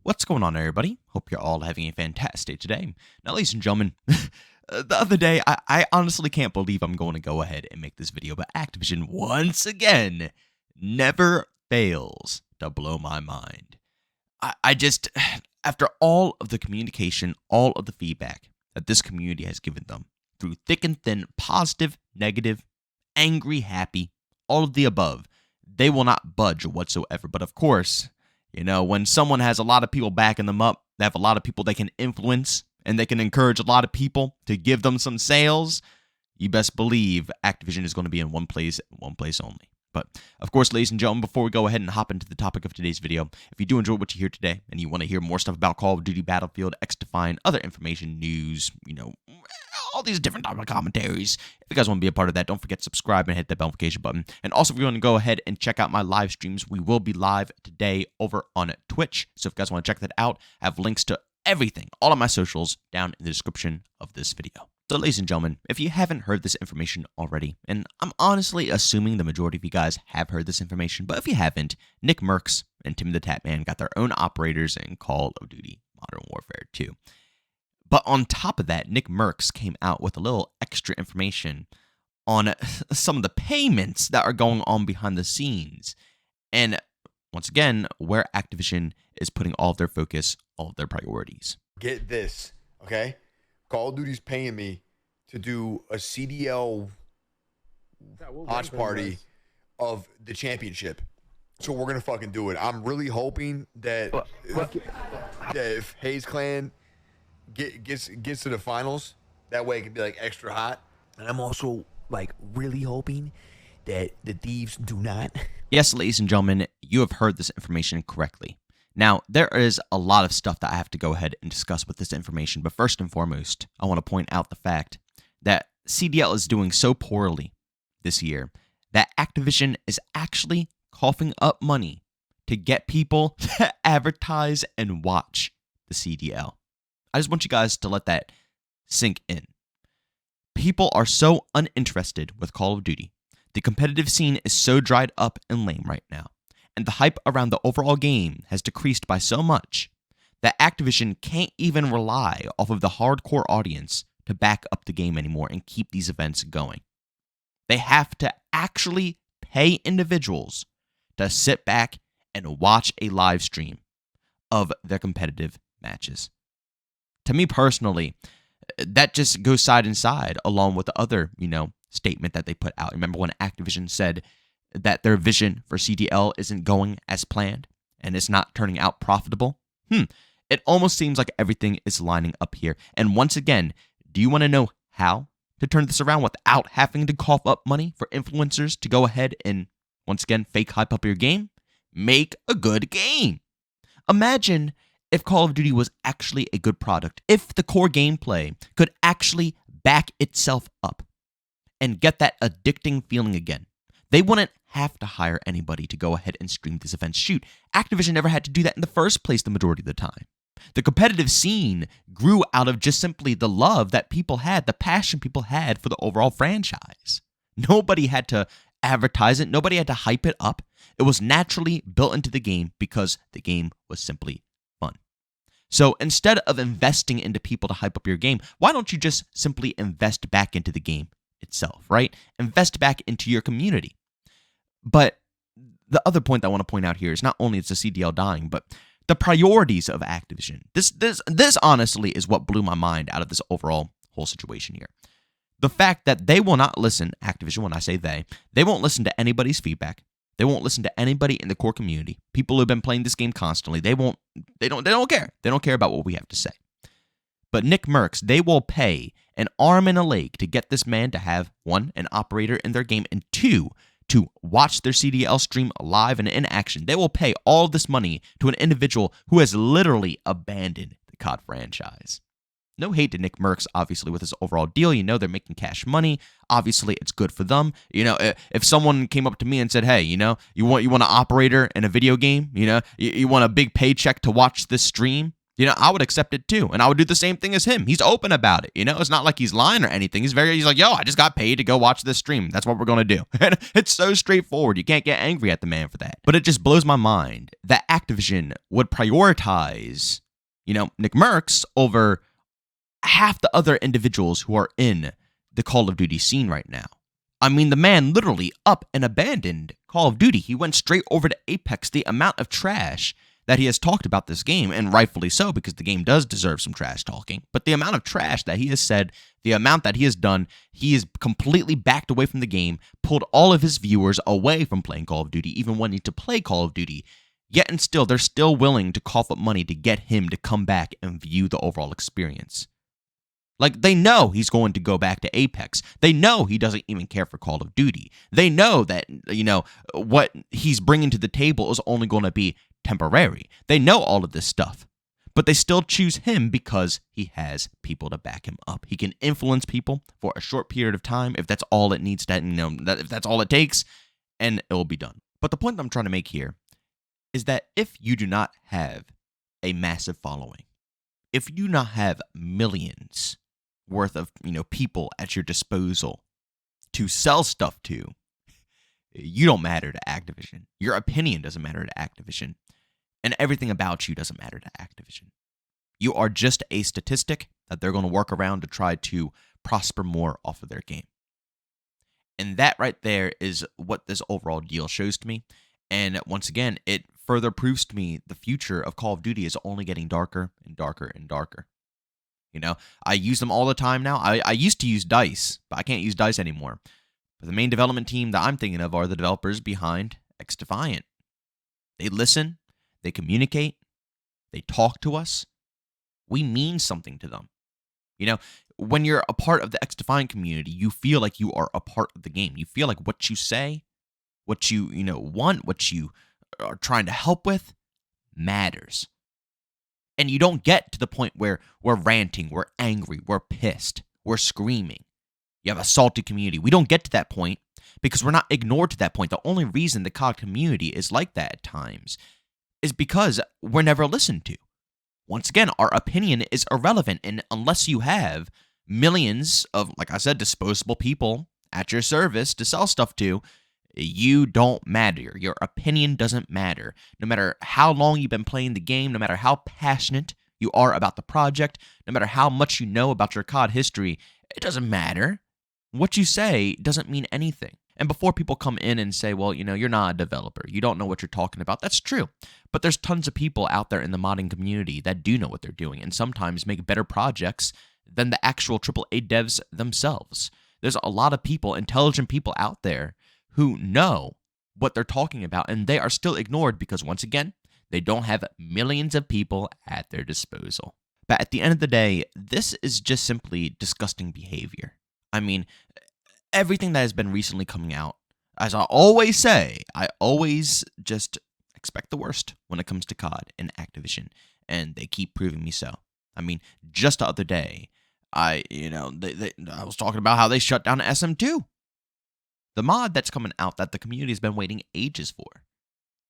What's going on, everybody? Hope you're all having a fantastic day today. Now, ladies and gentlemen, the other day, I honestly can't believe I'm going to go ahead and make this video, but Activision, once again, never fails to blow my mind. I just, after all of the communication, all of the feedback that this community has given them, through thick and thin, positive, negative, angry, happy, all of the above, they will not budge whatsoever. But of course, you know, when someone has a lot of people backing them up, they have a lot of people they can influence, and they can encourage a lot of people to give them some sales, you best believe Activision is going to be in one place only. But, of course, ladies and gentlemen, before we go ahead and hop into the topic of today's video, if you do enjoy what you hear today, and you want to hear more stuff about Call of Duty, Battlefield, XDefiant, other information, news, you know, all these different type of commentaries, if you guys want to be a part of that, don't forget to subscribe and hit that notification button. And also, if you want to go ahead and check out my live streams, we will be live today over on Twitch. So if you guys want to check that out, I have links to everything, all of my socials, down in the description of this video. So, ladies and gentlemen, if you haven't heard this information already, and I'm honestly assuming the majority of you guys have heard this information, but if you haven't, Nick Mercs and Tim the Tatman got their own operators in Call of Duty Modern Warfare 2. But on top of that, Nick Mercs came out with a little extra information on some of the payments that are going on behind the scenes. And once again, where Activision is putting all of their focus, all of their priorities. Get this, okay? Call of Duty's paying me to do a CDL watch party of the championship. So we're going to fucking do it. I'm really hoping that, if Hayes Clan gets to the finals, that way it can be like extra hot. And I'm also like really hoping that the thieves do not. Yes, ladies and gentlemen, you have heard this information correctly. Now, there is a lot of stuff that I have to go ahead and discuss with this information, but first and foremost, I want to point out the fact that CDL is doing so poorly this year that Activision is actually coughing up money to get people to advertise and watch the CDL. I just want you guys to let that sink in. People are so uninterested with Call of Duty. The competitive scene is so dried up and lame right now, and the hype around the overall game has decreased by so much that Activision can't even rely off of the hardcore audience to back up the game anymore and keep these events going. They have to actually pay individuals to sit back and watch a live stream of their competitive matches. To me personally, that just goes side and side along with the other, statement that they put out. Remember when Activision said that their vision for CDL isn't going as planned and it's not turning out profitable? It almost seems like everything is lining up here. And once again, do you want to know how to turn this around without having to cough up money for influencers to go ahead and, once again, fake hype up your game? Make a good game. Imagine if Call of Duty was actually a good product, if the core gameplay could actually back itself up and get that addicting feeling again. They wouldn't have to hire anybody to go ahead and stream these events. Shoot, Activision never had to do that in the first place the majority of the time. The competitive scene grew out of just simply the love that people had, the passion people had for the overall franchise. Nobody had to advertise it. Nobody had to hype it up. It was naturally built into the game because the game was simply fun. So instead of investing into people to hype up your game, why don't you just simply invest back into the game itself, right? Invest back into your community. But the other point that I want to point out here is not only is the CDL dying, but the priorities of Activision. This honestly is what blew my mind out of this overall whole situation here. The fact that they will not listen, Activision, when I say they won't listen to anybody's feedback. They won't listen to anybody in the core community. People who've been playing this game constantly. They don't care. They don't care about what we have to say. But Nick Mercs, they will pay an arm and a leg to get this man to have, one, an operator in their game, and two, to watch their CDL stream live and in action. They will pay all this money to an individual who has literally abandoned the COD franchise. No hate to Nick Mercs, obviously, with his overall deal. They're making cash money. Obviously, it's good for them. If someone came up to me and said, hey, you want an operator in a video game? You want a big paycheck to watch this stream? I would accept it too. And I would do the same thing as him. He's open about it. It's not like he's lying or anything. He's like, yo, I just got paid to go watch this stream. That's what we're going to do. And it's so straightforward. You can't get angry at the man for that. But it just blows my mind that Activision would prioritize, Nick Merckx over half the other individuals who are in the Call of Duty scene right now. I mean, the man literally up and abandoned Call of Duty. He went straight over to Apex. The amount of trash that he has talked about this game, and rightfully so, because the game does deserve some trash talking, but the amount of trash that he has said, the amount that he has done, he is completely backed away from the game, pulled all of his viewers away from playing Call of Duty, even wanting to play Call of Duty, yet and still, they're still willing to cough up money to get him to come back and view the overall experience. Like, they know he's going to go back to Apex. They know he doesn't even care for Call of Duty. They know that, what he's bringing to the table is only going to be temporary. They know all of this stuff. But they still choose him because he has people to back him up. He can influence people for a short period of time if that's all it needs, if that's all it takes, and it will be done. But the point I'm trying to make here is that if you do not have a massive following, if you do not have millions worth of people at your disposal to sell stuff to, you don't matter to Activision. Your opinion doesn't matter to Activision, and everything about you doesn't matter to Activision. You are just a statistic that they're going to work around to try to prosper more off of their game. And that right there is what this overall deal shows to me. And once again, it further proves to me the future of Call of Duty is only getting darker and darker and darker. I use them all the time now. I used to use DICE, but I can't use DICE anymore. But the main development team that I'm thinking of are the developers behind XDefiant. They listen, they communicate, they talk to us. We mean something to them. When you're a part of the XDefiant community, you feel like you are a part of the game. You feel like what you say, what you want, what you are trying to help with matters. And you don't get to the point where we're ranting, we're angry, we're pissed, we're screaming. You have a salty community. We don't get to that point because we're not ignored to that point. The only reason the COD community is like that at times is because we're never listened to. Once again, our opinion is irrelevant, and unless you have millions of, like I said, disposable people at your service to sell stuff to, you don't matter. Your opinion doesn't matter. No matter how long you've been playing the game, no matter how passionate you are about the project, no matter how much you know about your COD history, it doesn't matter. What you say doesn't mean anything. And before people come in and say, well, you're not a developer, you don't know what you're talking about, that's true. But there's tons of people out there in the modding community that do know what they're doing and sometimes make better projects than the actual AAA devs themselves. There's a lot of people, intelligent people out there who know what they're talking about, and they are still ignored because, once again, they don't have millions of people at their disposal. But at the end of the day, this is just simply disgusting behavior. I mean, everything that has been recently coming out, as I always say, I always just expect the worst when it comes to COD and Activision, and they keep proving me so. I mean, just the other day, I was talking about how they shut down SM2. The mod that's coming out that the community has been waiting ages for.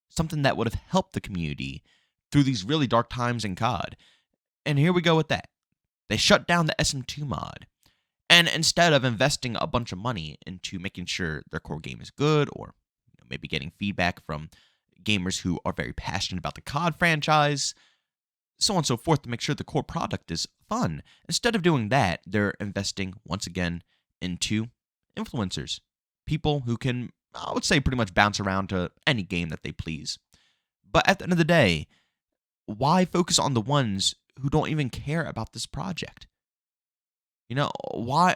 Something that would have helped the community through these really dark times in COD. And here we go with that. They shut down the SM2 mod. And instead of investing a bunch of money into making sure their core game is good, or maybe getting feedback from gamers who are very passionate about the COD franchise, so on and so forth, to make sure the core product is fun, instead of doing that, they're investing once again into influencers. People who can, I would say, pretty much bounce around to any game that they please. But at the end of the day, why focus on the ones who don't even care about this project? Why?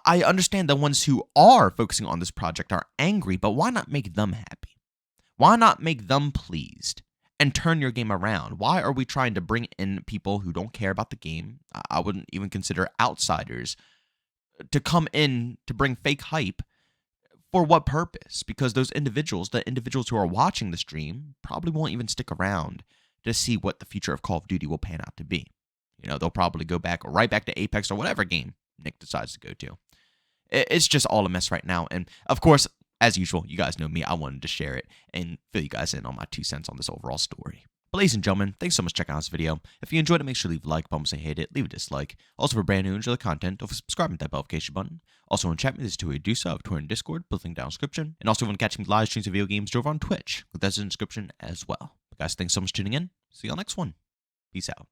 I understand the ones who are focusing on this project are angry, but why not make them happy? Why not make them pleased and turn your game around? Why are we trying to bring in people who don't care about the game? I wouldn't even consider outsiders to come in to bring fake hype. For what purpose? Because those individuals, the individuals who are watching the stream, probably won't even stick around to see what the future of Call of Duty will pan out to be. They'll probably go right back to Apex or whatever game Nick decides to go to. It's just all a mess right now. And of course, as usual, you guys know me, I wanted to share it and fill you guys in on my 2 cents on this overall story. But ladies and gentlemen, thanks so much for checking out this video. If you enjoyed it, make sure to leave a like, bump, say hate it, leave a dislike. Also, for brand new and enjoy the content, don't forget to subscribe and that notification button. Also, want to chat with me, this is two way to do so. I have Twitter and Discord, both linked down in the description. And also, want to catch me live streams of video games over on Twitch, that's in the description as well. But guys, thanks so much for tuning in. See you on the next one. Peace out.